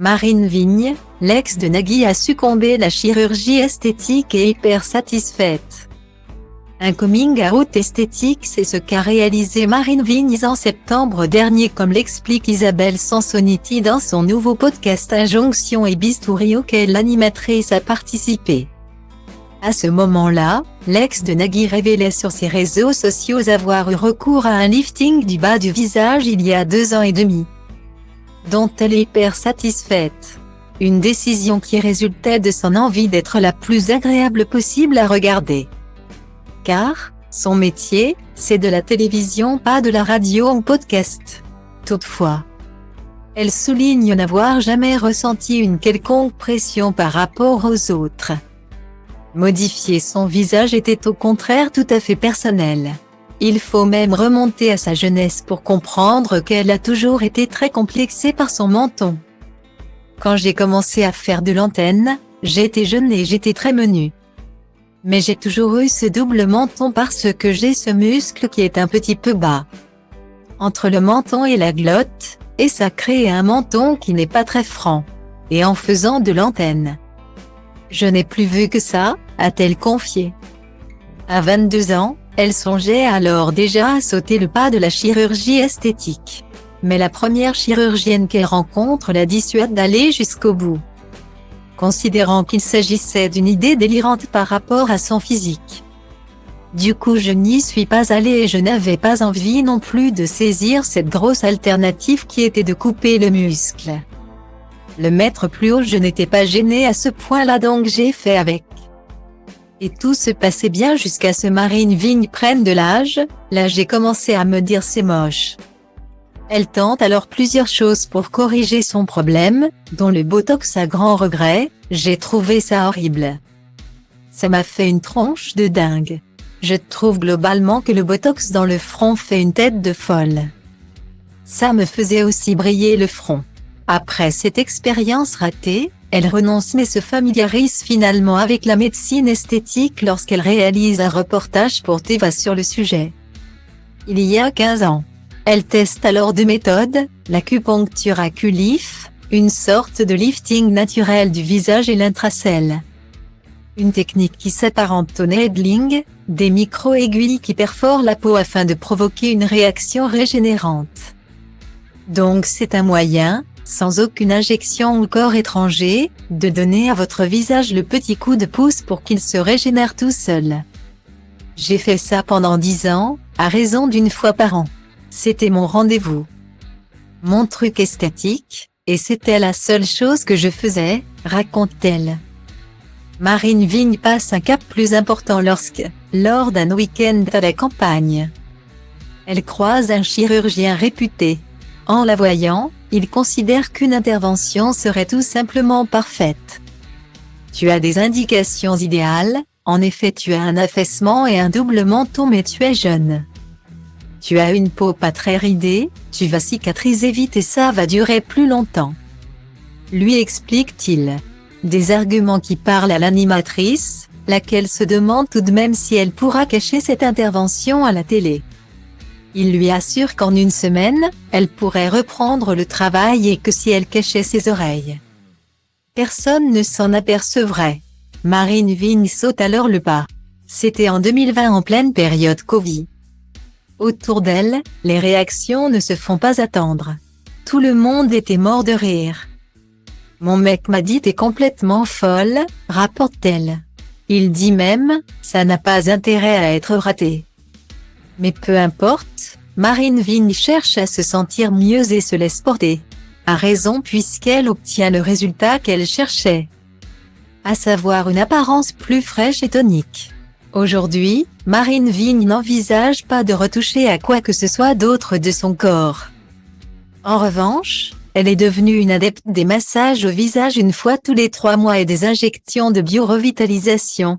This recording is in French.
Marine Vigne, l'ex de Nagui a succombé à la chirurgie esthétique et hyper satisfaite. Un coming out esthétique, c'est ce qu'a réalisé Marine Vigne en septembre dernier, comme l'explique Isabelle Sansoniti dans son nouveau podcast Injonction et Bistouri auquel l'animatrice a participé. À ce moment-là, l'ex de Nagui révélait sur ses réseaux sociaux avoir eu recours à un lifting du bas du visage il y a 2 ans et demi, dont elle est hyper satisfaite. Une décision qui résultait de son envie d'être la plus agréable possible à regarder. Car, son métier, c'est de la télévision, pas de la radio ou podcast. Toutefois, elle souligne n'avoir jamais ressenti une quelconque pression par rapport aux autres. Modifier son visage était au contraire tout à fait personnel. Il faut même remonter à sa jeunesse pour comprendre qu'elle a toujours été très complexée par son menton. Quand j'ai commencé à faire de l'antenne, j'étais jeune et j'étais très menue. Mais j'ai toujours eu ce double menton parce que j'ai ce muscle qui est un petit peu bas entre le menton et la glotte, et ça crée un menton qui n'est pas très franc. Et en faisant de l'antenne, je n'ai plus vu que ça, a-t-elle confié. À 22 ans, elle songeait alors déjà à sauter le pas de la chirurgie esthétique. Mais la première chirurgienne qu'elle rencontre la dissuade d'aller jusqu'au bout, considérant qu'il s'agissait d'une idée délirante par rapport à son physique. Du coup, je n'y suis pas allée et je n'avais pas envie non plus de saisir cette grosse alternative qui était de couper le muscle. Le mettre plus haut, je n'étais pas gênée à ce point-là, donc j'ai fait avec. Et tout se passait bien jusqu'à ce Marine Vigne prenne de l'âge. Là j'ai commencé à me dire c'est moche. Elle tente alors plusieurs choses pour corriger son problème, dont le botox à grand regret. J'ai trouvé ça horrible. Ça m'a fait une tronche de dingue. Je trouve globalement que le botox dans le front fait une tête de folle. Ça me faisait aussi briller le front. Après cette expérience ratée, elle renonce mais se familiarise finalement avec la médecine esthétique lorsqu'elle réalise un reportage pour Teva sur le sujet. Il y a 15 ans. Elle teste alors 2 méthodes, l'acupuncture Aculif, une sorte de lifting naturel du visage, et l'intracell, une technique qui s'apparente au needling, des micro-aiguilles qui perforent la peau afin de provoquer une réaction régénérante. Donc c'est un moyen, sans aucune injection ou corps étranger, de donner à votre visage le petit coup de pouce pour qu'il se régénère tout seul. J'ai fait ça pendant 10 ans, à raison d'1 fois par an. C'était mon rendez-vous, mon truc esthétique, et c'était la seule chose que je faisais, raconte-t-elle. Marine Vigne passe un cap plus important lors d'un week-end à la campagne, elle croise un chirurgien réputé. En la voyant, il considère qu'une intervention serait tout simplement parfaite. Tu as des indications idéales, en effet tu as un affaissement et un double menton mais tu es jeune. Tu as une peau pas très ridée, tu vas cicatriser vite et ça va durer plus longtemps. Lui explique-t-il. Des arguments qui parlent à l'animatrice, laquelle se demande tout de même si elle pourra cacher cette intervention à la télé. Il lui assure qu'en 1 semaine, elle pourrait reprendre le travail et que si elle cachait ses oreilles, personne ne s'en apercevrait. Marine Vigne saute alors le pas. C'était en 2020 en pleine période Covid. Autour d'elle, les réactions ne se font pas attendre. Tout le monde était mort de rire. Mon mec m'a dit t'es complètement folle, rapporte-t-elle. Il dit même, ça n'a pas intérêt à être raté. Mais peu importe, Marine Vigne cherche à se sentir mieux et se laisse porter. A raison puisqu'elle obtient le résultat qu'elle cherchait, à savoir une apparence plus fraîche et tonique. Aujourd'hui, Marine Vigne n'envisage pas de retoucher à quoi que ce soit d'autre de son corps. En revanche, elle est devenue une adepte des massages au visage 1 fois tous les 3 mois et des injections de biorevitalisation.